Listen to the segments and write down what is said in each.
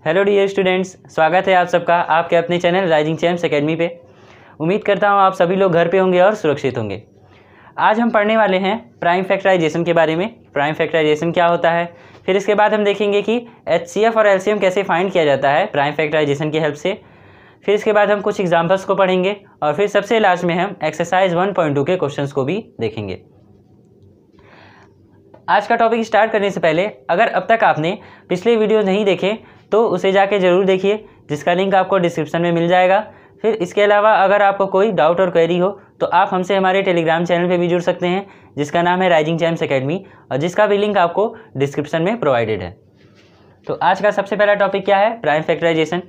Hello dear students, स्वागत है आप सबका आपके अपने चैनल राइजिंग चैम्प्स एकेडमी पे। उम्मीद करता हूँ आप सभी लोग घर पे होंगे और सुरक्षित होंगे। आज हम पढ़ने वाले हैं प्राइम फैक्टराइजेशन के बारे में। प्राइम फैक्टराइजेशन क्या होता है, फिर इसके बाद हम देखेंगे कि HCF और LCM कैसे फाइंड किया जाता है प्राइम फैक्टराइजेशन की हेल्प से। फिर इसके बाद हम कुछ एग्जाम्पल्स को पढ़ेंगे और फिर सबसे लास्ट में हम एक्सरसाइज 1.2 के क्वेश्चंस को भी देखेंगे। आज का टॉपिक स्टार्ट करने से पहले अगर अब तक आपने पिछले वीडियो नहीं देखे तो उसे जाके ज़रूर देखिए, जिसका लिंक आपको डिस्क्रिप्शन में मिल जाएगा। फिर इसके अलावा अगर आपको कोई डाउट और क्वेरी हो तो आप हमसे हमारे टेलीग्राम चैनल पे भी जुड़ सकते हैं, जिसका नाम है राइजिंग चैम्प्स एकेडमी और जिसका भी लिंक आपको डिस्क्रिप्शन में प्रोवाइडेड है। तो आज का सबसे पहला टॉपिक क्या है, प्राइम फैक्टराइजेशन।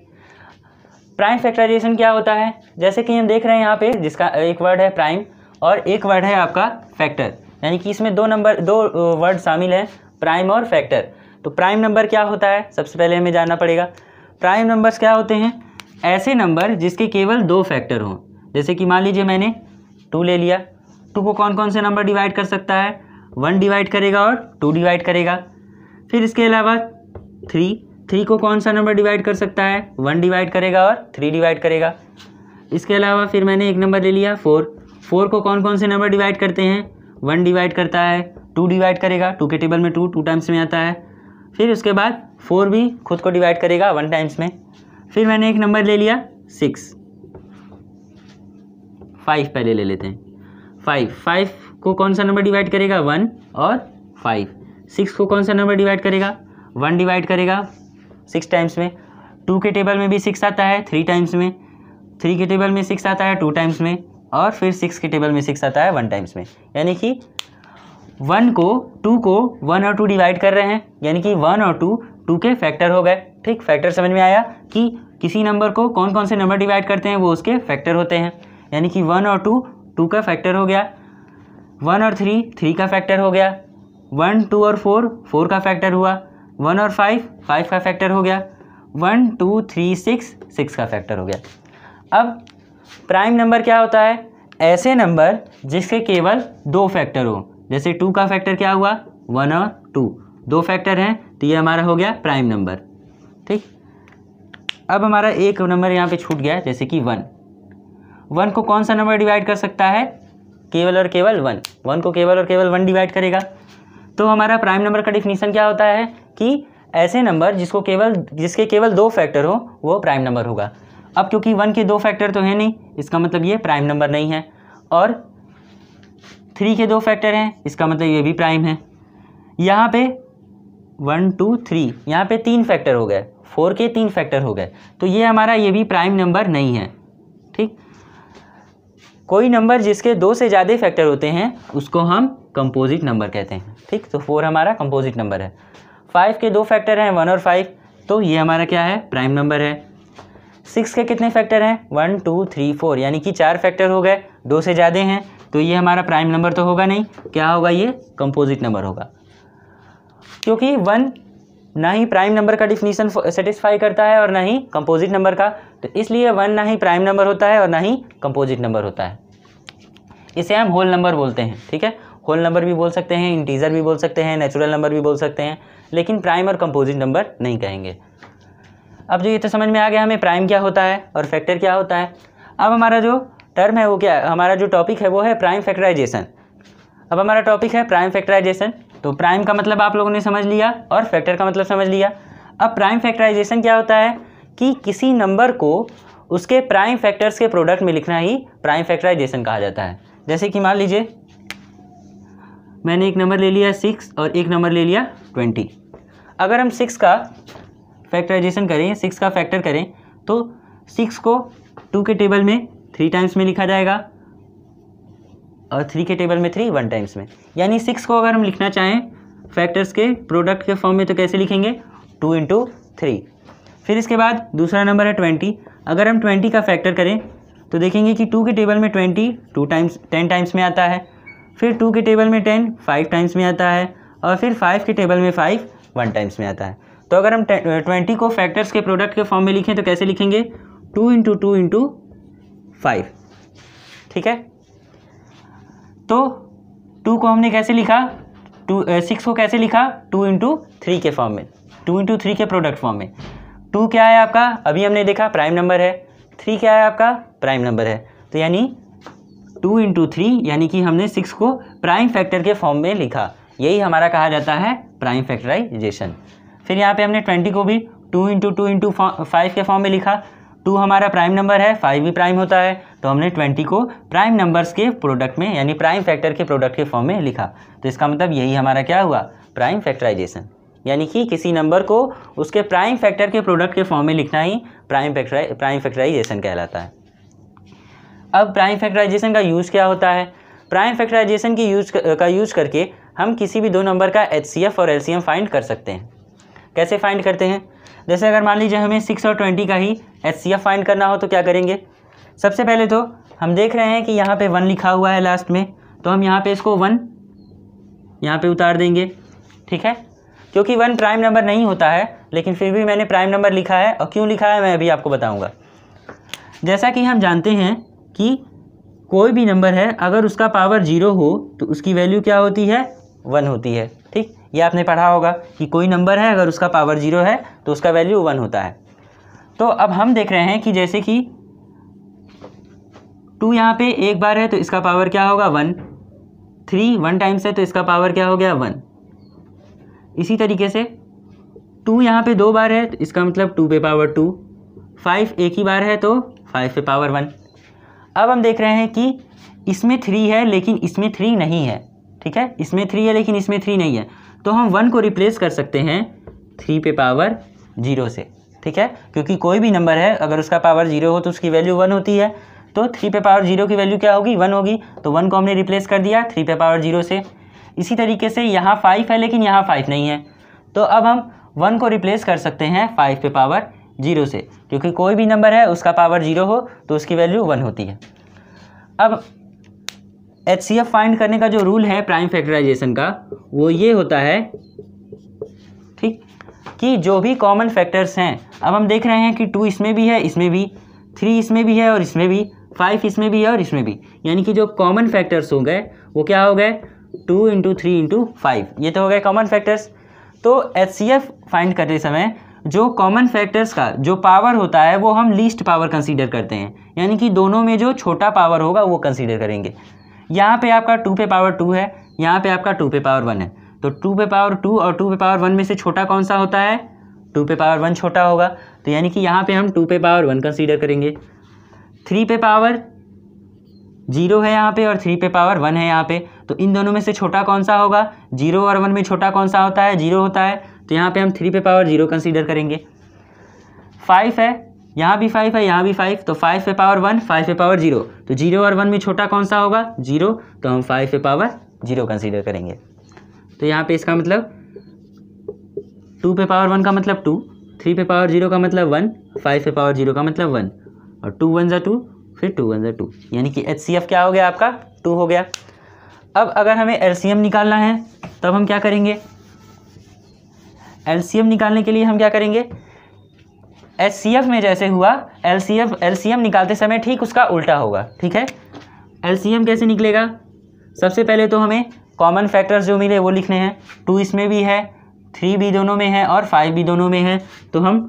प्राइम फैक्टराइजेशन क्या होता है, जैसे कि हम देख रहे हैं यहाँ पे, जिसका एक वर्ड है प्राइम और एक वर्ड है आपका फैक्टर, यानी कि इसमें दो वर्ड शामिल हैं, प्राइम और फैक्टर। तो प्राइम नंबर क्या होता है, सबसे पहले हमें जानना पड़ेगा। प्राइम नंबर्स क्या होते हैं, ऐसे नंबर जिसके केवल दो फैक्टर हों। जैसे कि मान लीजिए मैंने 2 ले लिया, 2 को कौन कौन से नंबर डिवाइड कर सकता है, 1 डिवाइड करेगा और 2 डिवाइड करेगा। फिर इसके अलावा 3 को कौन सा नंबर डिवाइड कर सकता है, 1 डिवाइड करेगा और 3 डिवाइड करेगा। इसके अलावा फिर मैंने एक नंबर ले लिया 4 को कौन कौन से नंबर डिवाइड करते हैं, 1 डिवाइड करता है, 2 डिवाइड करेगा, 2 के टेबल में 2 टाइम्स में आता है। फिर उसके बाद 4 भी खुद को डिवाइड करेगा 1 टाइम्स में। फिर मैंने एक नंबर ले लिया 5 पहले ले लेते हैं। 5 को कौन सा नंबर डिवाइड करेगा, 1 और 5। 6 को कौन सा नंबर डिवाइड करेगा, 1 डिवाइड करेगा 6 टाइम्स में। 2 के टेबल में भी 6 आता है 3 टाइम्स में, 3 के टेबल में 6 आता है 2 टाइम्स में और फिर 6 के टेबल में 6 आता है 1 टाइम्स में। यानी कि 2 को 1 और 2 डिवाइड कर रहे हैं, यानी कि 1 और 2 के फैक्टर हो गए। ठीक, फैक्टर समझ में आया कि किसी नंबर को कौन कौन से नंबर डिवाइड करते हैं वो उसके फैक्टर होते हैं। यानी कि 1 और 2 का फैक्टर हो गया, 1 और 3 का फैक्टर हो गया, 1, 2 और 4 का फैक्टर हुआ, 1 और 5 का फैक्टर हो गया, 1, 2, 3, 6 का फैक्टर हो गया। अब प्राइम नंबर क्या होता है, ऐसे नंबर जिसके केवल 2 फैक्टर हो। जैसे 2 का फैक्टर क्या हुआ, 1 और 2 फैक्टर हैं, तो ये हमारा हो गया प्राइम नंबर। ठीक, अब हमारा एक नंबर यहाँ पे छूट गया, जैसे कि 1 को कौन सा नंबर डिवाइड कर सकता है, केवल और केवल 1 को केवल और केवल 1 डिवाइड करेगा। तो हमारा प्राइम नंबर का डिफिनीशन क्या होता है कि ऐसे नंबर जिसके केवल 2 फैक्टर हो वो प्राइम नंबर होगा। अब क्योंकि 1 के 2 फैक्टर तो है नहीं, इसका मतलब ये प्राइम नंबर नहीं है, और 3 के 2 फैक्टर हैं, इसका मतलब ये भी प्राइम है। यहाँ पे 1, 2, 3, यहाँ पे 3 फैक्टर हो गए, 4 के 3 फैक्टर हो गए, तो ये हमारा ये भी प्राइम नंबर नहीं है। ठीक, कोई नंबर जिसके 2 से ज़्यादा फैक्टर होते हैं उसको हम कंपोजिट नंबर कहते हैं। ठीक, तो 4 हमारा कंपोजिट नंबर है। 5 के 2 फैक्टर हैं, 1 और 5, तो ये हमारा क्या है, प्राइम नंबर है। 6 के कितने फैक्टर हैं, 1, 2, 3, 4, यानी कि 4 फैक्टर हो गए, 2 से ज़्यादा हैं, तो ये हमारा प्राइम नंबर तो होगा नहीं, क्या होगा, ये कंपोजिट नंबर होगा। क्योंकि 1 ना ही प्राइम नंबर का डिफिनीशन सेटिस्फाई करता है और ना ही कंपोजिट नंबर का, तो इसलिए 1 ना ही प्राइम नंबर होता है और ना ही कंपोजिट नंबर होता है। इसे हम होल नंबर बोलते हैं। ठीक है, होल नंबर भी बोल सकते हैं, इंटीजर भी बोल सकते हैं, नेचुरल नंबर भी बोल सकते हैं, लेकिन प्राइम और कंपोजिट नंबर नहीं कहेंगे। अब जो ये तो समझ में आ गया हमें प्राइम क्या होता है और फैक्टर क्या होता है। अब हमारा जो टर्म है वो क्या है, हमारा जो टॉपिक है वो है प्राइम फैक्टराइजेशन। अब हमारा टॉपिक है प्राइम फैक्टराइजेशन, तो प्राइम का मतलब आप लोगों ने समझ लिया और फैक्टर का मतलब समझ लिया। अब प्राइम फैक्टराइजेशन क्या होता है कि किसी नंबर को उसके प्राइम फैक्टर्स के प्रोडक्ट में लिखना ही प्राइम फैक्टराइजेशन कहा जाता है। जैसे कि मान लीजिए मैंने एक नंबर ले लिया 6 और एक नंबर ले लिया 20। अगर हम 6 का फैक्टराइजेशन करें, 6 का फैक्टर करें, तो 6 को 2 के टेबल में 3 टाइम्स में लिखा जाएगा और 3 के टेबल में 3 1 टाइम्स में। यानी 6 को अगर हम लिखना चाहें फैक्टर्स के प्रोडक्ट के फॉर्म में तो कैसे लिखेंगे, 2 × 3। फिर इसके बाद दूसरा नंबर है 20। अगर हम 20 का फैक्टर करें तो देखेंगे कि 2 के टेबल में 20 10 टाइम्स में आता है, फिर 2 के टेबल में 10 5 टाइम्स में आता है और फिर 5 के टेबल में 5 1 टाइम्स में आता है। तो अगर हम 20 को फैक्टर्स के प्रोडक्ट के फॉर्म में लिखें तो कैसे लिखेंगे, 2 × 2 × 5। ठीक है, तो 2 को हमने कैसे लिखा, 6 को कैसे लिखा, 2 × 3 के फॉर्म में, 2 × 3 के प्रोडक्ट फॉर्म में। 2 क्या है आपका, अभी हमने देखा प्राइम नंबर है, 3 क्या है आपका, प्राइम नंबर है। तो यानी 2 × 3 यानी कि हमने 6 को प्राइम फैक्टर के फॉर्म में लिखा, यही हमारा कहा जाता है प्राइम फैक्टराइजेशन। फिर यहाँ पे हमने 20 को भी 2 × 2 × 5 के फॉर्म में लिखा। 2 हमारा प्राइम नंबर है, 5 भी प्राइम होता है, तो हमने 20 को प्राइम नंबर्स के प्रोडक्ट में यानी प्राइम फैक्टर के प्रोडक्ट के फॉर्म में लिखा। तो इसका मतलब यही हमारा क्या हुआ, प्राइम फैक्टराइजेशन, यानी कि किसी नंबर को उसके प्राइम फैक्टर के प्रोडक्ट के फॉर्म में लिखना ही प्राइम फैक्टराइजेशन कहलाता है। अब प्राइम फैक्टराइजेशन का यूज़ क्या होता है, प्राइम फैक्टराइजेशन की यूज़ करके हम किसी भी दो नंबर का HCF और LCM फाइंड कर सकते हैं। कैसे फाइंड करते हैं, जैसे अगर मान लीजिए हमें 6 और 20 का ही HCF फाइंड करना हो तो क्या करेंगे। सबसे पहले तो हम देख रहे हैं कि यहाँ पे 1 लिखा हुआ है लास्ट में, तो हम यहाँ पे इसको 1 यहाँ पे उतार देंगे, ठीक है, क्योंकि 1 प्राइम नंबर नहीं होता है, लेकिन फिर भी मैंने प्राइम नंबर लिखा है, और क्यों लिखा है मैं अभी आपको बताऊँगा। जैसा कि हम जानते हैं कि कोई भी नंबर है अगर उसका पावर 0 हो तो उसकी वैल्यू क्या होती है, 1 होती है, ठीक, ये आपने पढ़ा होगा कि कोई नंबर है अगर उसका पावर 0 है तो उसका वैल्यू 1 होता है। तो अब हम देख रहे हैं कि जैसे कि 2 यहाँ पे एक बार है तो इसका पावर क्या होगा, 1, 3 1 टाइम्स है तो इसका पावर क्या हो गया, 1। इसी तरीके से 2 यहाँ पे 2 बार है तो इसका मतलब 2 पे पावर 2, 5 एक ही बार है तो 5 पे पावर 1। अब हम देख रहे हैं कि इसमें 3 है लेकिन इसमें 3 नहीं है, ठीक है, इसमें 3 है लेकिन इसमें 3 नहीं है, तो हम 1 को रिप्लेस कर सकते हैं 3 पे पावर 0 से, ठीक है, क्योंकि कोई भी नंबर है अगर उसका पावर 0 हो तो उसकी वैल्यू 1 होती है, तो 3 पे पावर 0 की वैल्यू क्या होगी, 1 होगी, तो 1 को हमने रिप्लेस कर दिया 3 पे पावर 0 से। इसी तरीके से यहाँ 5 है लेकिन यहाँ 5 नहीं है, तो अब हम 1 को रिप्लेस कर सकते हैं 5 पे पावर 0 से, क्योंकि कोई भी नंबर है उसका पावर 0 हो तो उसकी वैल्यू 1 होती है। अब HCF फाइंड करने का जो रूल है प्राइम फैक्टराइजेशन का वो ये होता है, ठीक, कि जो भी कॉमन फैक्टर्स हैं, अब हम देख रहे हैं कि 2 इसमें भी है, इसमें भी, 3 इसमें भी है और इसमें भी, 5 इसमें भी है और इसमें भी, यानी कि जो कॉमन फैक्टर्स हो गए वो क्या हो गए, 2 × 3 × 5, ये तो हो गए कॉमन फैक्टर्स। तो HCF फाइंड करते समय जो कॉमन फैक्टर्स का जो पावर होता है वो हम लीस्ट पावर कंसीडर करते हैं, यानी कि दोनों में जो छोटा पावर होगा वो कंसीडर करेंगे। यहाँ पे आपका 2 पे पावर 2 है, यहाँ पे आपका 2 पे पावर 1 है, तो 2 पे पावर 2 और 2 पे पावर 1 में से छोटा कौन सा होता है, 2 पे पावर 1 छोटा होगा, तो यानी कि यहाँ पे हम 2 पे पावर 1 कंसीडर करेंगे। 3 पे पावर 0 है यहाँ पे और 3 पे पावर 1 है यहाँ पे, तो इन दोनों में से छोटा कौन सा होगा, 0 और 1 में छोटा कौन सा होता है, 0 होता है, तो यहाँ पे हम 3 पे पावर 0 कंसीडर करेंगे। 5 है, यहाँ भी 5 है, यहाँ भी 5, तो 5 पे पावर 1, 5 पे पावर 0, तो 0 और 1 में छोटा कौन सा होगा, 0, तो हम 5 पे पावर 0 कंसीडर करेंगे। तो यहाँ पे इसका मतलब 2 पे पावर 1 का मतलब 2, 3 पे पावर 0 का मतलब 1, 5 पे पावर 0 का मतलब 1, और 2 1 = 2, फिर 2 1 = 2, यानी कि HCF क्या हो गया आपका, 2 हो गया। अब अगर हमें LCM निकालना है तब हम क्या करेंगे, LCM निकालने के लिए हम क्या करेंगे, HCF में जैसे हुआ LCM निकालते समय ठीक उसका उल्टा होगा, ठीक है। LCM कैसे निकलेगा, सबसे पहले तो हमें कॉमन फैक्टर्स जो मिले वो लिखने हैं। 2 इसमें भी है, 3 भी दोनों में है और 5 भी दोनों में है, तो हम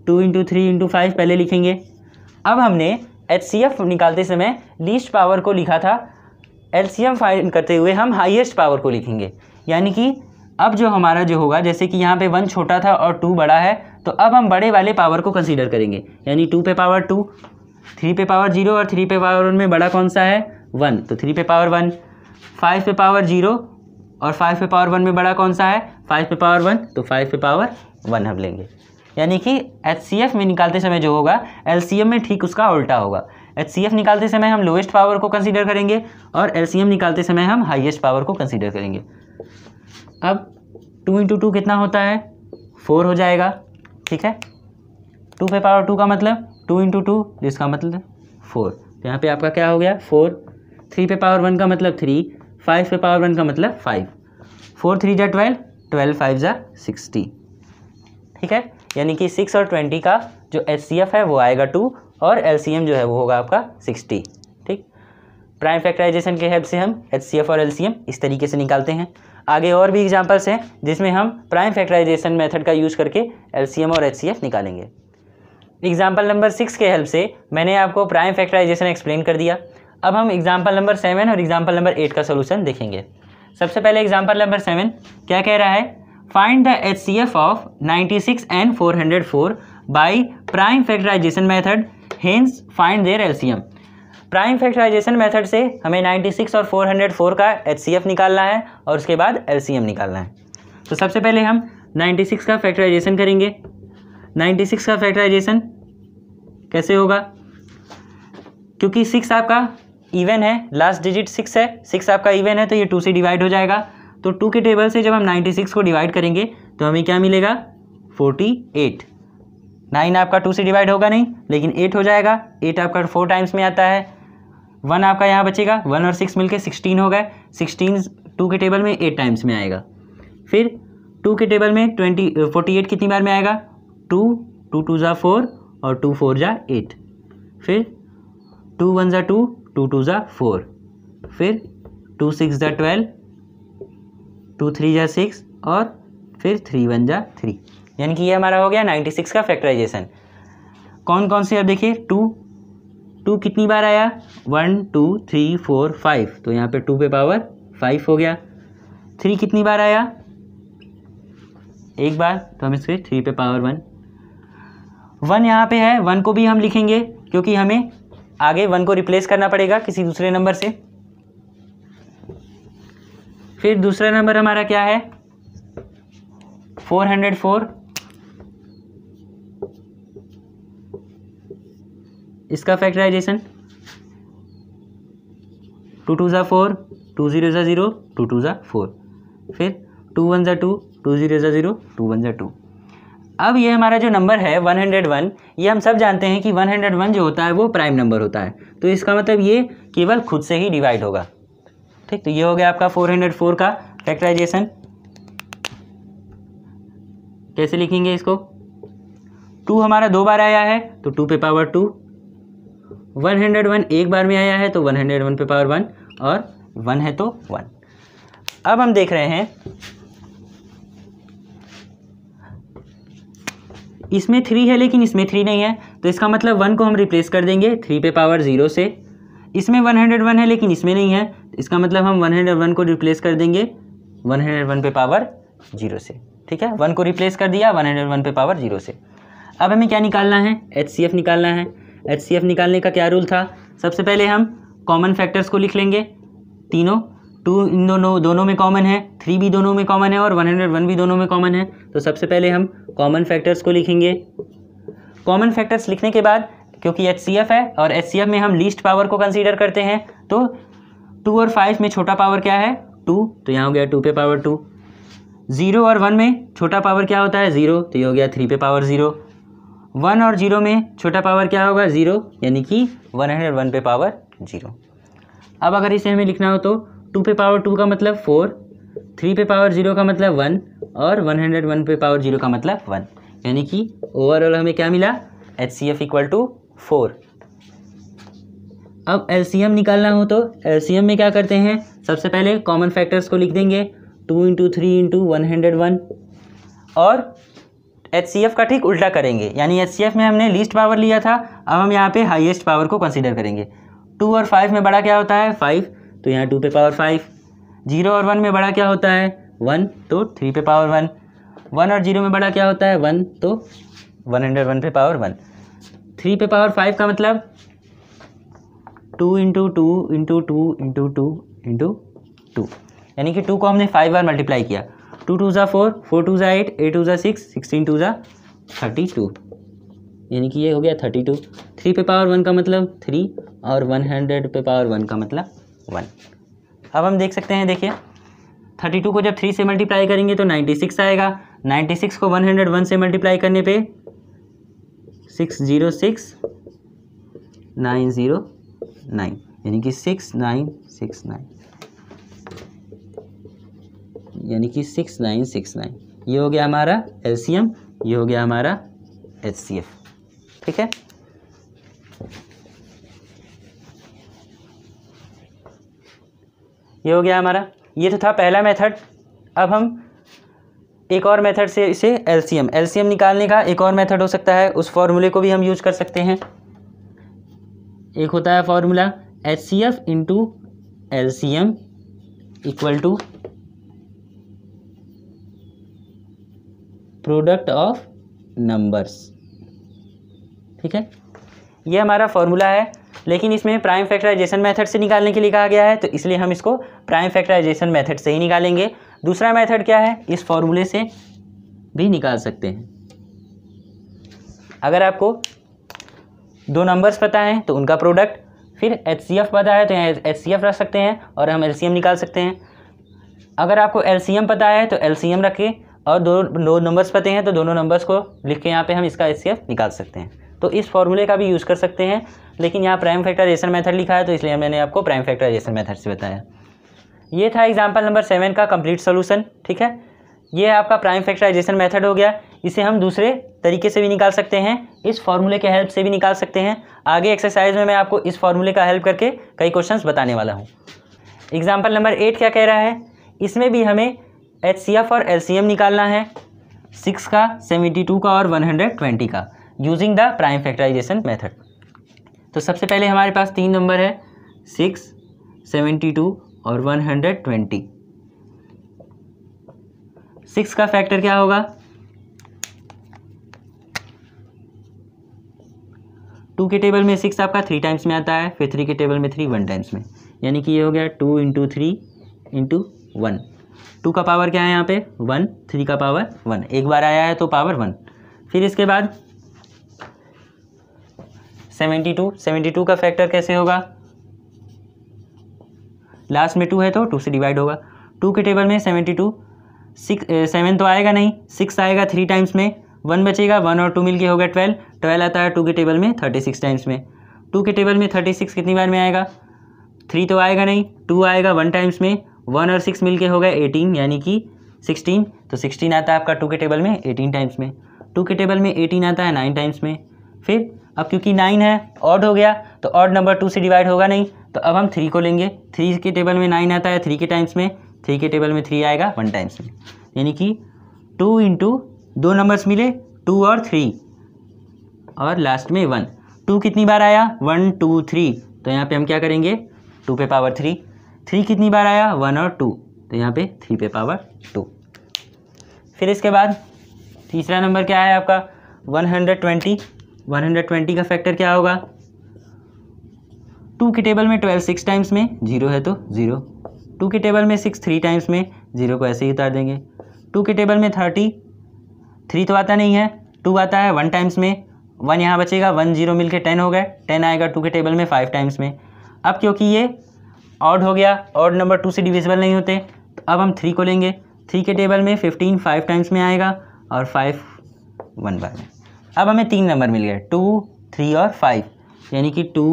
2 × 3 × 5 पहले लिखेंगे। अब हमने HCF निकालते समय लीस्ट पावर को लिखा था, LCM फाइंड करते हुए हम हाईएस्ट पावर को लिखेंगे, यानी कि अब जो हमारा जो होगा, जैसे कि यहाँ पे 1 छोटा था और 2 बड़ा है, तो अब हम बड़े वाले पावर को कंसीडर करेंगे, यानी 2 पे पावर 2, 3 पे पावर 0 और 3 पे पावर 1 में बड़ा कौन सा है, 1, तो 3 पे पावर 1, 5 पे पावर 0 और 5 पे पावर 1 में बड़ा कौन सा है, 5 पे पावर 1, तो 5 पे पावर 1 हम लेंगे। यानी कि HCF में निकालते समय जो होगा LCM में ठीक उसका उल्टा होगा। HCF निकालते समय हम लोएस्ट पावर को कंसीडर करेंगे और LCM निकालते समय हम हाईएस्ट पावर को कंसीडर करेंगे। अब 2 × 2 कितना होता है, 4 हो जाएगा, ठीक है। 2 पे पावर 2 का मतलब 2 × 2 जिसका मतलब 4, तो यहाँ पे आपका क्या हो गया 4। 3 पे पावर 1 का मतलब 3, 5 पे पावर 1 का मतलब 5, 4 3 = 12, 12 5 = 60, ठीक है। यानी कि 6 और 20 का जो HCF है वो आएगा 2 और LCM जो है वो होगा आपका 60, ठीक। प्राइम फैक्टराइजेशन के हेल्प से हम HCF और LCM इस तरीके से निकालते हैं। आगे और भी एग्जांपल्स हैं जिसमें हम प्राइम फैक्टराइजेशन मेथड का यूज़ करके एलसीएम और एचसीएफ निकालेंगे। एग्जाम्पल नंबर 6 के हेल्प से मैंने आपको प्राइम फैक्टराइजेशन एक्सप्लेन कर दिया। अब हम एग्जाम्पल नंबर 7 और एग्जाम्पल नंबर 8 का सोल्यूशन देखेंगे। सबसे पहले एग्जाम्पल नंबर 7 क्या कह रहा है, find the HCF of 96 and 404 by prime factorisation method, hence find their LCM. Prime factorisation method से हमें 96 और 404 का एचसीएफ निकालना है और उसके बाद एलसीएम निकालना है। तो सबसे पहले हम 96 का फैक्टराइजेशन करेंगे। 96 का फैक्टराइजेशन कैसे होगा, क्योंकि 6 आपका इवन है, लास्ट डिजिट 6 है, 6 आपका इवन है तो ये 2 से डिवाइड हो जाएगा। तो 2 के टेबल से जब हम 96 को डिवाइड करेंगे तो हमें क्या मिलेगा, 48। 9 आपका 2 से डिवाइड होगा नहीं, लेकिन 8 हो जाएगा। 8 आपका 4 टाइम्स में आता है। 1 आपका यहाँ बचेगा, 1 और 6 मिलके 16 हो गए। 16 2 के टेबल में 8 टाइम्स में आएगा। फिर 2 के टेबल में 48 कितनी बार में आएगा, 2 2 2 जा 4 और 2 4 जा 8। फिर 2 1 जा 2, 2 2 जा 4, फिर 2 6 जा 12, 2 3 जा 6 और फिर 3 1 जा 3। यानी कि ये हमारा हो गया 96 का फैक्टराइजेशन। कौन कौन से, अब देखिए 2 कितनी बार आया, 1 2 3 4 5, तो यहाँ पे 2 पे पावर 5 हो गया। 3 कितनी बार आया, एक बार, तो हम इसके 3 पे पावर 1। 1 यहाँ पे है, 1 को भी हम लिखेंगे क्योंकि हमें आगे 1 को रिप्लेस करना पड़ेगा किसी दूसरे नंबर से। फिर दूसरा नंबर हमारा क्या है, 404। इसका फैक्टराइजेशन 2 2 जा 4, 2 0 जा 0, 2 2 जा 4, फिर 2 1 जा 2, 2 0 जा 0, 2 1 जा 2। अब ये हमारा जो नंबर है 101, ये हम सब जानते हैं कि 101 जो होता है वो प्राइम नंबर होता है, तो इसका मतलब ये केवल खुद से ही डिवाइड होगा। ठीक, तो ये हो गया आपका 404 का फैक्टराइजेशन। कैसे लिखेंगे इसको, 2 हमारा 2 बार आया है तो 2 पे पावर 2, 101 एक बार में आया है तो 101 पे पावर 1, और 1 है तो 1। अब हम देख रहे हैं इसमें 3 है लेकिन इसमें 3 नहीं है, तो इसका मतलब 1 को हम रिप्लेस कर देंगे 3 पे पावर 0 से। इसमें 101 है लेकिन इसमें नहीं है, तो इसका मतलब हम 101 को रिप्लेस कर देंगे 101 पे पावर 0 से। ठीक है, 1 को रिप्लेस कर दिया 101 पे पावर 0 से। अब हमें क्या निकालना है, एचसीएफ निकालना है। एचसीएफ निकालने का क्या रूल था, सबसे पहले हम कॉमन फैक्टर्स को लिख लेंगे तीनों। 2 इन दोनों में कॉमन है, 3 भी दोनों में कॉमन है और 101 भी दोनों में कॉमन है। तो सबसे पहले हम कॉमन फैक्टर्स को लिखेंगे। कॉमन फैक्टर्स लिखने के बाद, क्योंकि एचसीएफ है और एचसीएफ में हम लीस्ट पावर को कंसीडर करते हैं, तो 2 और 5 में छोटा पावर क्या है, 2, तो यहाँ हो गया 2 पे पावर 2। 0 और 1 में छोटा पावर क्या होता है, 0, तो ये हो गया 3 पे पावर 0। 1 और 0 में छोटा पावर क्या होगा, 0, यानी कि 101 पे पावर 0। अब अगर इसे हमें लिखना हो तो 2 पे पावर 2 का मतलब 4, 3 पे पावर 0 का मतलब 1 और 101 पे पावर 0 का मतलब 1, यानी कि ओवरऑल हमें क्या मिला, एचसीएफ इक्वल टू 4। अब एलसीएम निकालना हो तो एलसीएम में क्या करते हैं, सबसे पहले कॉमन फैक्टर्स को लिख देंगे 2 × 3 × 101, और एचसीएफ का ठीक उल्टा करेंगे, यानी एचसीएफ में हमने लीस्ट पावर लिया था, अब हम यहाँ पे हाईएस्ट पावर को कंसीडर करेंगे। 2 और 5 में बड़ा क्या होता है, 5, तो यहाँ 2 पे पावर 5। 0 और 1 में बड़ा क्या होता है, 1, तो 3 पे पावर 1। 1 और 0 में बड़ा क्या होता है, 1, तो 101 पे पावर 1। 3 पे पावर 5 का मतलब 2 × 2 × 2 × 2 × 2, यानी कि 2 को हमने 5 बार मल्टीप्लाई किया। 2 2 जा 4, 4 2 जा 8, 8 2 जा 6, 16 2 जा 32, यानी कि ये हो गया 32। 3 पे पावर 1 का मतलब 3 और 100 पे पावर 1 का मतलब 1। अब हम देख सकते हैं, देखिए 32 को जब 3 से मल्टीप्लाई करेंगे तो 96 आएगा। 96 को 101 से मल्टीप्लाई करने पे 606909, यानी कि 6969, यानी कि 6969। ये हो गया हमारा एलसीएम, ये हो गया हमारा एचसीएफ। ठीक है, ये हो गया हमारा, ये तो था पहला मेथड अब हम एक और मेथड से इसे एलसीएम निकालने का एक और मेथड हो सकता है, उस फॉर्मूले को भी हम यूज कर सकते हैं। एक होता है formula HCF into LCM equal to product of numbers. ठीक है, ये हमारा फॉर्मूला है, लेकिन इसमें प्राइम फैक्टराइजेशन मेथड से निकालने के लिए कहा गया है, तो इसलिए हम इसको प्राइम फैक्टराइजेशन मेथड से ही निकालेंगे। दूसरा मेथड क्या है, इस फॉर्मूले से भी निकाल सकते हैं। अगर आपको दो नंबर्स पता हैं तो उनका प्रोडक्ट, फिर HCF पता है तो यहाँ HCF रख सकते हैं और हम LCM निकाल सकते हैं। अगर आपको LCM पता है तो LCM रखें, और दो नंबर्स पते हैं तो दोनों नंबर्स को लिख के यहाँ पे हम इसका HCF निकाल सकते हैं। तो इस फॉर्मूले का भी यूज़ कर सकते हैं, लेकिन यहाँ प्राइम फैक्टराइजेशन मेथड लिखा है तो इसलिए मैंने आपको प्राइम फैक्टराइजेशन मेथड से बताया। ये था एग्जाम्पल नंबर 7 का कंप्लीट सोल्यूशन। ठीक है, ये आपका प्राइम फैक्टराइजेशन मेथड हो गया। इसे हम दूसरे तरीके से भी निकाल सकते हैं, इस फॉर्मूले के हेल्प से भी निकाल सकते हैं। आगे एक्सरसाइज में मैं आपको इस फॉर्मूले का हेल्प करके कई क्वेश्चंस बताने वाला हूँ। एग्जाम्पल नंबर 8 क्या कह रहा है, इसमें भी हमें HCF और LCM निकालना है, 6 का, 72 का और 120 का, using the prime factorisation method. तो सबसे पहले हमारे पास 3 नंबर है, 6, 72 और 120। 6 का फैक्टर क्या होगा, 2 के टेबल में 6 आपका 3 टाइम्स में आता है, फिर 3 के टेबल में 3 1 टाइम्स में, यानी कि ये हो गया 2 इंटू 3 इंटू 1। 2 का पावर क्या है यहाँ पे 1, 3 का पावर 1, एक बार आया है तो पावर 1। फिर इसके बाद 72 का फैक्टर कैसे होगा, लास्ट में 2 है तो 2 से डिवाइड होगा। 2 के टेबल में 72, 7 तो आएगा नहीं, 6 आएगा 3 टाइम्स में, 1 बचेगा, 1 और 2 मिलके हो गया 12 आता है 2 के टेबल में 36 टाइम्स में। 2 के टेबल में 36 कितनी बार में आएगा, 3 तो आएगा नहीं, 2 आएगा 1 टाइम्स में, 1 और 6 मिलके हो गया 18 यानी कि 16, तो 16 आता है आपका 2 के टेबल में 18 टाइम्स में। 2 के टेबल में 18 आता है 9 टाइम्स में। फिर अब क्योंकि 9 है ऑड हो गया तो ऑड नंबर 2 से डिवाइड होगा नहीं, तो अब हम 3 को लेंगे। 3 के टेबल में 9 आता है 3 के टाइम्स में, 3 के टेबल में 3 आएगा 1 टाइम्स में, यानी कि 2 इंटू 2 नंबर्स मिले 2 और 3 और लास्ट में 1। 2 कितनी बार आया 1 2 3, तो यहाँ पे हम क्या करेंगे 2 पे पावर 3। 3 कितनी बार आया 1 और 2, तो यहाँ पे 3 पे पावर 2। फिर इसके बाद तीसरा नंबर क्या है आपका 120। 120 का फैक्टर क्या होगा, 2 के टेबल में 12 6 टाइम्स में, 0 है तो 0। 2 के टेबल में 6 3 टाइम्स में, 0 को ऐसे ही उतार देंगे। 2 के टेबल में 30, 3 तो आता नहीं है, 2 आता है 1 टाइम्स में, 1 यहाँ बचेगा, 1 0 मिलके 10 हो गए, 10 आएगा 2 के टेबल में 5 टाइम्स में। अब क्योंकि ये ऑड हो गया, ऑड नंबर 2 से डिविजिबल नहीं होते, तो अब हम 3 को लेंगे। 3 के टेबल में 15 5 टाइम्स में आएगा और 5 1 बार में। अब हमें 3 नंबर मिल गए 2 3 और 5, यानी कि 2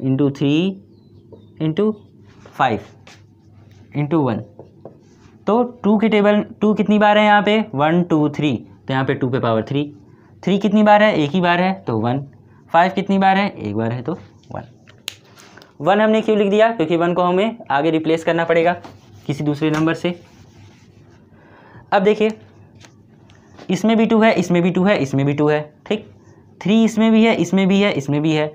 इंटू 3 इंटू 5 इंटू 1। तो 2 के टेबल 2 कितनी बार है यहाँ पे 1 2 3, तो यहाँ पे 2 पे पावर 3। 3 कितनी बार है, एक ही बार है तो 1। 5 कितनी बार है, एक बार है तो 1। 1 हमने क्यों लिख दिया, क्योंकि 1 को हमें आगे रिप्लेस करना पड़ेगा किसी दूसरे नंबर से। अब देखिए इसमें भी 2 है, इसमें भी 2 है, इसमें भी 2 है, ठीक। 3 इसमें भी है, इसमें भी है, इसमें भी है।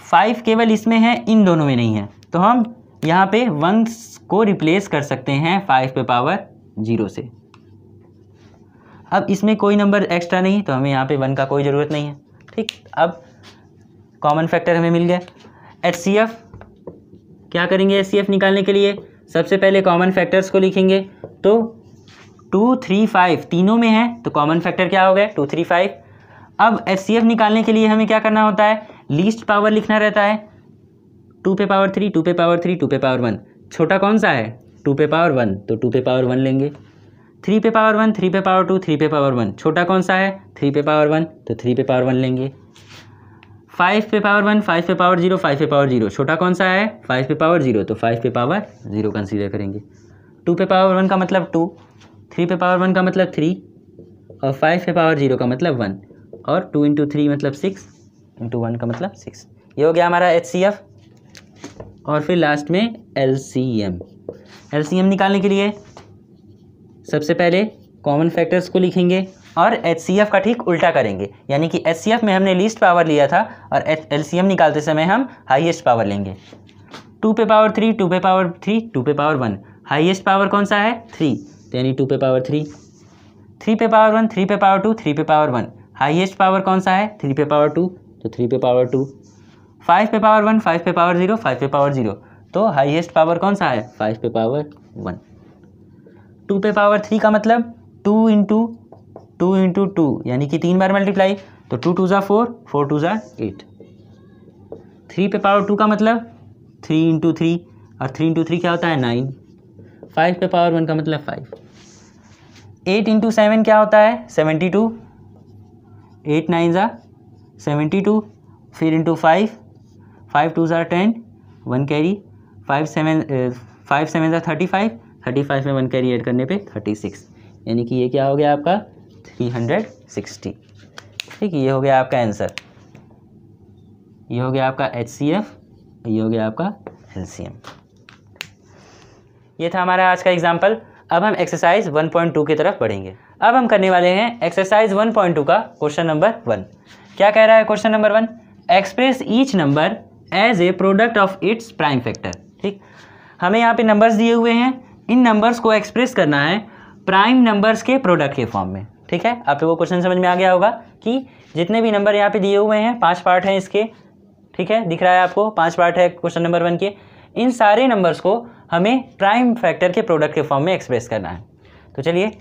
5 केवल इसमें है, इन दोनों में नहीं है, तो हम यहाँ पे 1 को रिप्लेस कर सकते हैं 5 पे पावर 0 से। अब इसमें कोई नंबर एक्स्ट्रा नहीं, तो हमें यहाँ पे 1 का कोई ज़रूरत नहीं है, ठीक। अब कॉमन फैक्टर हमें मिल गया। HCF क्या करेंगे, HCF निकालने के लिए सबसे पहले कॉमन फैक्टर्स को लिखेंगे। तो 2 3 5 तीनों में है, तो कॉमन फैक्टर क्या हो गया 2 3 5। अब HCF निकालने के लिए हमें क्या करना होता है, लीस्ट पावर लिखना रहता है। 2 पे पावर 3 2 पे पावर 3 2 पे पावर 1, छोटा कौन सा है 2 पे पावर 1, तो 2 पे पावर 1 लेंगे। 3 पे पावर 1 3 पे पावर 2 3 पे पावर 1, छोटा कौन सा है 3 पे पावर 1, तो 3 पे पावर 1 लेंगे। 5 पे पावर 1 5 पे पावर 0 5 पे पावर 0, छोटा कौन सा है 5 पे पावर 0, तो 5 पे पावर 0 कंसीडर करेंगे। 2 पे पावर 1 का मतलब 2, 3 पे पावर 1 का मतलब 3 और 5 पे पावर 0 का मतलब 1, और 2 इंटू 3 मतलब 6 इंटू 1 का मतलब 6। ये हो गया हमारा HCF। और फिर लास्ट में LCM। LCM निकालने के लिए सबसे पहले कॉमन फैक्टर्स को लिखेंगे और HCF का ठीक उल्टा करेंगे, यानी कि HCF में हमने लीस्ट पावर लिया था और LCM निकालते समय हम हाईएस्ट पावर लेंगे। 2 पे पावर 3, 2 पे पावर 3, 2 पे पावर 1, हाईएस्ट पावर कौन सा है 3, यानी 2 पे पावर 3, 3 पे पावर 1, 3 पे पावर 2, 3 पे पावर 1, हाईएस्ट पावर कौन सा है 3 पे पावर 2, तो 3 पे पावर 2, 5 पे पावर 1, 5 पे पावर 0, 5 पे पावर 0, तो हाईएस्ट पावर कौन सा है 5 पे पावर 1। 2 पे पावर 3 का मतलब 2 इंटू 2 यानी कि 3 बार मल्टीप्लाई, तो 2 2 ज़ा 4, 4 2 ज़ा 8। 3 पे पावर 2 का मतलब 3 इंटू 3 और 3 इंटू 3 क्या होता है 9। 5 पे पावर 1 का मतलब 5। 8 इंटू 7 क्या होता है 72, 8 9 ज़ा 72, फिर इंटू 5, 5 2 ज़ा 10, 1 कैरी, 5 7 ज़ा 35, 35 में 1 कैरी ऐड करने पे 36, यानी कि ये क्या हो गया आपका 360। ठीक, ये हो गया आपका आंसर। ये हो गया आपका HCF, ये हो गया आपका LCM। ये था हमारा आज का एग्जाम्पल। अब हम एक्सरसाइज 1.2 की तरफ बढ़ेंगे। अब हम करने वाले हैं एक्सरसाइज 1.2 का क्वेश्चन नंबर 1। क्या कह रहा है question number 1? Express each number as a product of its prime factor. ठीक, हमें यहाँ पे नंबर्स दिए हुए हैं, इन नंबर्स को एक्सप्रेस करना है प्राइम नंबर्स के प्रोडक्ट के फॉर्म में। ठीक है, आप लोगों को क्वेश्चन समझ में आ गया होगा कि जितने भी नंबर यहाँ पे दिए हुए हैं 5 पार्ट हैं इसके। ठीक है, दिख रहा है आपको 5 पार्ट है क्वेश्चन नंबर 1 के। इन सारे नंबर्स को हमें प्राइम फैक्टर के प्रोडक्ट के फॉर्म में एक्सप्रेस करना है। तो चलिए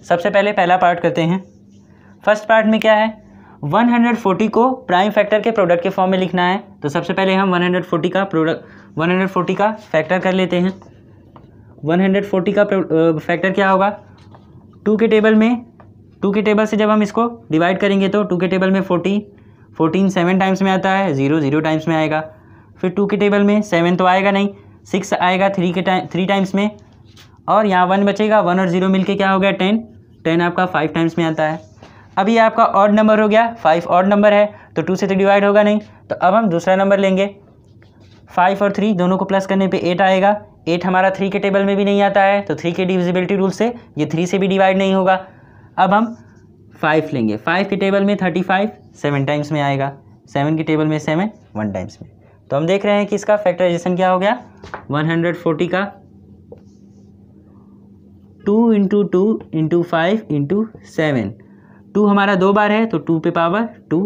सबसे पहले पहला पार्ट करते हैं। फर्स्ट पार्ट में क्या है 140 को प्राइम फैक्टर के प्रोडक्ट के फॉर्म में लिखना है। तो सबसे पहले हम 140 का फैक्टर कर लेते हैं। 140 का फैक्टर क्या होगा 2 के टेबल में, 2 के टेबल से जब हम इसको डिवाइड करेंगे तो 2 के टेबल में 14 7 टाइम्स में आता है, 0 0 टाइम्स में आएगा। फिर 2 के टेबल में 7 तो आएगा नहीं, 6 आएगा 3 टाइम्स में, और यहाँ 1 बचेगा, 1 और 0 मिलके क्या हो गया 10 आपका 5 टाइम्स में आता है। अब ये आपका ऑड नंबर हो गया, 5 ऑड नंबर है तो 2 से तो डिवाइड होगा नहीं, तो अब हम दूसरा नंबर लेंगे। 5 और 3 दोनों को प्लस करने पे 8 आएगा। 8 हमारा 3 के टेबल में भी नहीं आता है, तो 3 के डिविजिबिलिटी रूल से ये 3 से भी डिवाइड नहीं होगा। अब हम 5 लेंगे। 5 के टेबल में 35 7 टाइम्स में आएगा, 7 के टेबल में 7 1 टाइम्स में। तो हम देख रहे हैं कि इसका फैक्टराइजेशन क्या हो गया 140 का 2 इंटू 2 इंटू 5 इंटू 7। 2 हमारा 2 बार है तो 2 पे पावर 2,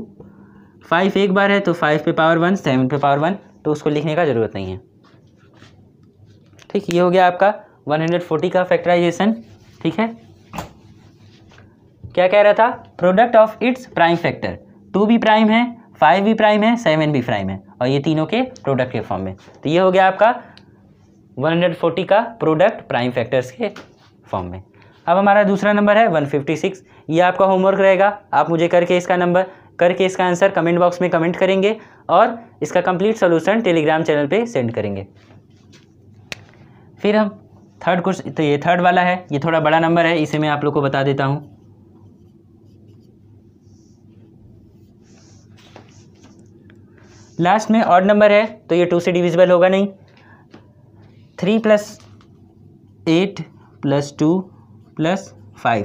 5 एक बार है तो 5 पे पावर 1, 7 पे पावर 1, तो उसको लिखने का ज़रूरत नहीं है। ठीक, ये हो गया आपका 140 का फैक्टराइजेशन। ठीक है, क्या कह रहा था product of its prime factor. 2 भी प्राइम है, 5 भी प्राइम है, 7 भी प्राइम है, और ये तीनों के प्रोडक्ट के फॉर्म में। तो ये हो गया आपका 140 का प्रोडक्ट प्राइम फैक्टर्स के फॉर्म में। अब हमारा दूसरा नंबर है 156। ये आपका होमवर्क रहेगा, आप मुझे करके इसका आंसर कमेंट बॉक्स में कमेंट करेंगे और इसका कंप्लीट सॉल्यूशन टेलीग्राम चैनल पे सेंड करेंगे। फिर हम थर्ड क्वेश्चन, तो ये थर्ड वाला है, ये थोड़ा बड़ा नंबर है, इसे मैं आप लोग को बता देता हूँ। लास्ट में ऑड नंबर है तो ये 2 से डिविजिबल होगा नहीं। 3 + 8 + 2 + 5,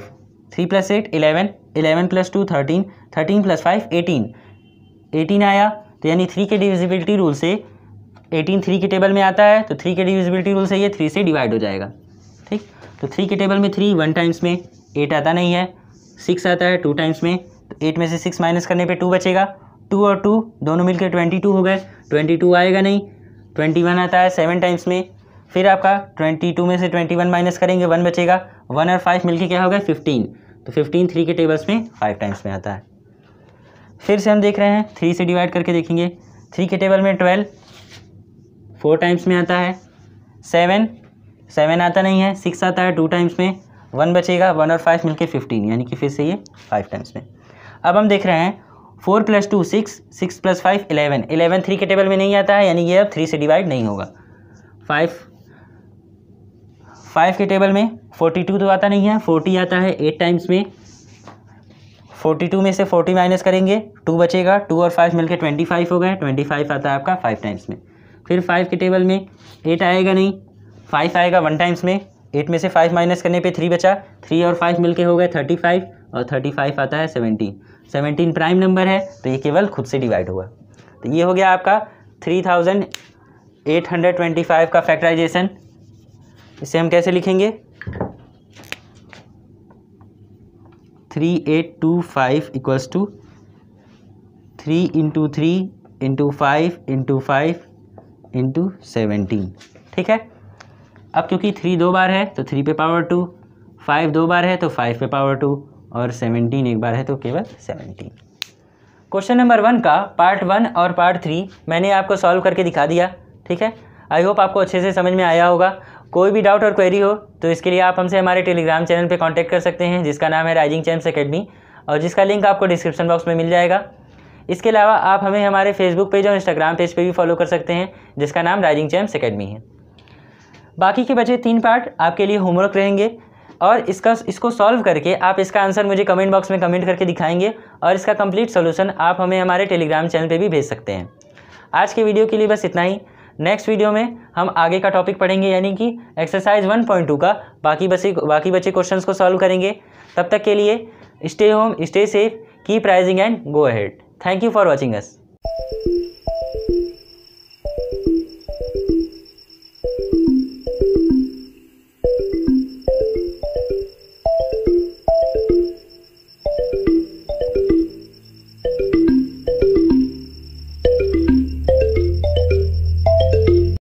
3 + 8 11, 11 + 2 13, 13 + 5 18 आया, तो यानी 3 के डिविजिबिलिटी रूल से 18 3 के टेबल में आता है, तो 3 के डिविजिबिलिटी रूल से ये 3 से डिवाइड हो जाएगा। ठीक, तो 3 के टेबल में 3 1 टाइम्स में, 8 आता नहीं है, 6 आता है 2 टाइम्स में, तो 8 में से 6 माइनस करने पे 2 बचेगा। 2 और 2 दोनों मिलकर 22 हो गए, 22 आएगा नहीं, 21 आता है 7 टाइम्स में। फिर आपका 22 में से 21 माइनस करेंगे, 1 बचेगा, 1 और 5 मिलके क्या हो गया 15, तो 15 3 के टेबल्स में 5 टाइम्स में आता है। फिर से हम देख रहे हैं 3 से डिवाइड करके देखेंगे। 3 के टेबल में 12 4 टाइम्स में आता है, 7 आता नहीं है, 6 आता है 2 टाइम्स में, 1 बचेगा, 1 और 5 मिलके 15, यानी कि फिर से ये 5 टाइम्स में। अब हम देख रहे हैं 4 + 2 6, 6 + 5 11, 11 3 के टेबल में नहीं आता है, यानी ये अब 3 से डिवाइड नहीं होगा। 5 के टेबल में 42 तो आता नहीं है, 40 आता है 8 टाइम्स में, 42 में से 40 माइनस करेंगे, 2 बचेगा, 2 और 5 मिलके 25 हो गए, 25 आता है आपका 5 टाइम्स में। फिर 5 के टेबल में 8 आएगा नहीं, 5 आएगा 1 टाइम्स में, 8 में से 5 माइनस करने पे 3 बचा, 3 और 5 मिलके हो गए 35 और 35 आता है 17 प्राइम नंबर है तो ये केवल खुद से डिवाइड हुआ। तो ये हो गया आपका 3825 का फैक्टराइजेशन। इसे हम कैसे लिखेंगे, 3825 equals to 3 into 3 into 5 into 5 into 17। ठीक है, अब क्योंकि 3 दो बार है तो 3 पे पावर 2, 5 दो बार है तो 5 पे पावर 2 और 17 एक बार है तो केवल 17। क्वेश्चन नंबर 1 का पार्ट 1 और पार्ट 3 मैंने आपको सॉल्व करके दिखा दिया। ठीक है, आई होप आपको अच्छे से समझ में आया होगा। कोई भी डाउट और क्वेरी हो तो इसके लिए आप हमसे हमारे टेलीग्राम चैनल पे कांटेक्ट कर सकते हैं जिसका नाम है राइजिंग चैम्प्स एकेडमी और जिसका लिंक आपको डिस्क्रिप्शन बॉक्स में मिल जाएगा। इसके अलावा आप हमें हमारे फेसबुक पेज और इंस्टाग्राम पेज पे भी फॉलो कर सकते हैं जिसका नाम राइजिंग चैम्प्स एकेडमी है। बाकी के बचे 3 पार्ट आपके लिए होमवर्क रहेंगे और इसको सॉल्व करके आप इसका आंसर मुझे कमेंट बॉक्स में कमेंट करके दिखाएंगे और इसका कंप्लीट सोल्यूशन आप हमें हमारे टेलीग्राम चैनल पे भी भेज सकते हैं। आज के वीडियो के लिए बस इतना ही। नेक्स्ट वीडियो में हम आगे का टॉपिक पढ़ेंगे यानी कि एक्सरसाइज 1.2 का बाकी बचे क्वेश्चंस को सॉल्व करेंगे। तब तक के लिए stay home, stay safe, keep rising and go ahead. Thank you for watching us.